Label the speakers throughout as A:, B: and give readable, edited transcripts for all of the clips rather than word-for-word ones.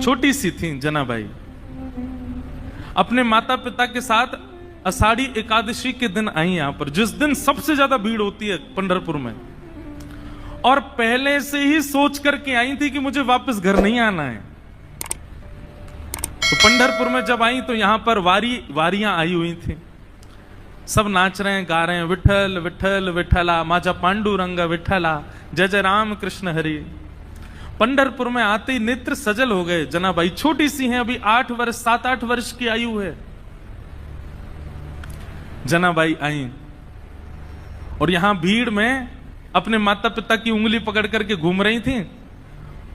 A: छोटी सी थी जनाबाई, अपने माता पिता के साथ आषाढ़ी एकादशी के दिन आई यहां पर, जिस दिन सबसे ज्यादा भीड़ होती है पंढरपुर में, और पहले से ही सोच करके आई थी कि मुझे वापस घर नहीं आना है। तो पंढरपुर में जब आई तो यहां पर वारियां आई हुई थी, सब नाच रहे हैं, गा रहे हैं, विठल विठल विठला माजा पांडुरंग विठला, जय जय राम कृष्ण हरि। पंढरपुर में आते ही नेत्र सजल हो गए। जनाबाई छोटी सी हैं, अभी 7-8 वर्ष की आयु है। जनाबाई आई और यहां भीड़ में अपने माता पिता की उंगली पकड़ करके घूम रही थी,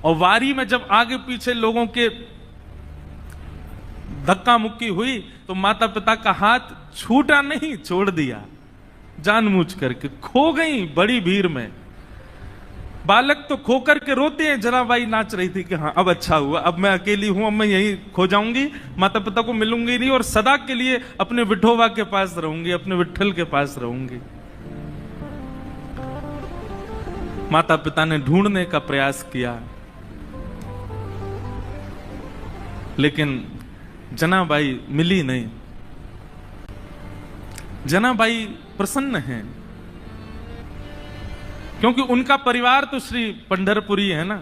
A: और वारी में जब आगे पीछे लोगों के धक्का मुक्की हुई तो माता पिता का हाथ छूटा नहीं, छोड़ दिया, जानबूझ करके खो गई बड़ी भीड़ में। बालक तो खो करके रोते हैं, जनाबाई नाच रही थी कि हाँ अब अच्छा हुआ, अब मैं अकेली हूं, अब मैं यहीं खो जाऊंगी, माता पिता को मिलूंगी नहीं और सदा के लिए अपने विठोबा के पास रहूंगी, अपने विठल के पास रहूंगी। माता पिता ने ढूंढने का प्रयास किया, लेकिन जनाबाई मिली नहीं। जनाबाई प्रसन्न हैं क्योंकि उनका परिवार तो श्री पंढरपुरी है ना।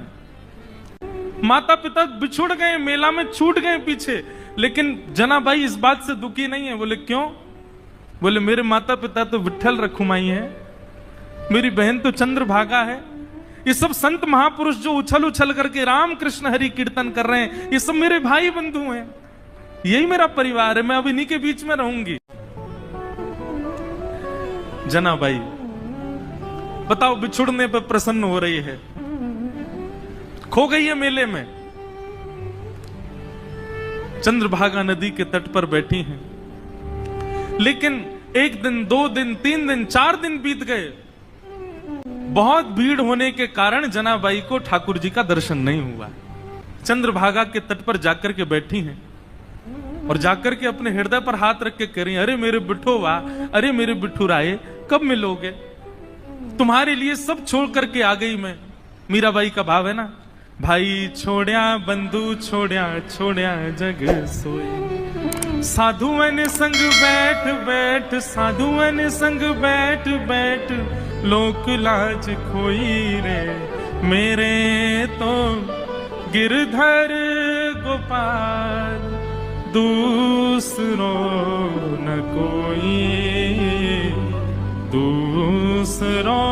A: माता पिता बिछुड़ गए, मेला में छूट गए पीछे, लेकिन जनाबाई इस बात से दुखी नहीं है। बोले क्यों? बोले मेरे माता पिता तो विठल रखुमाई है, मेरी बहन तो चंद्रभागा है, ये सब संत महापुरुष जो उछल उछल करके राम कृष्ण हरि कीर्तन कर रहे हैं, ये सब मेरे भाई बंधु हैं, यही मेरा परिवार है, मैं अब इन्हीं के बीच में रहूंगी। जनाबाई बताओ, बिछुड़ने पर प्रसन्न हो रही है, खो गई है मेले में, चंद्रभागा नदी के तट पर बैठी हैं। लेकिन 1 दिन 2 दिन 3 दिन 4 दिन बीत गए, बहुत भीड़ होने के कारण जनाबाई को ठाकुर जी का दर्शन नहीं हुआ। चंद्रभागा के तट पर जाकर के बैठी हैं और जाकर के अपने हृदय पर हाथ रख के कह रही, अरे मेरे बिठोवा, अरे मेरे बिठुराए, कब मिलोगे? तुम्हारे लिए सब छोड़ करके आ गई मैं। मीराबाई का भाव है ना, भाई छोड़या बंधु छोड़या, छोड़या जग सोए, साधुअन संग बैठ बैठ, साधुअन संग बैठ बैठ, लोक लाज खोई रे, मेरे तो गिरधर गोपाल, दूसरो न कोई, दूसरो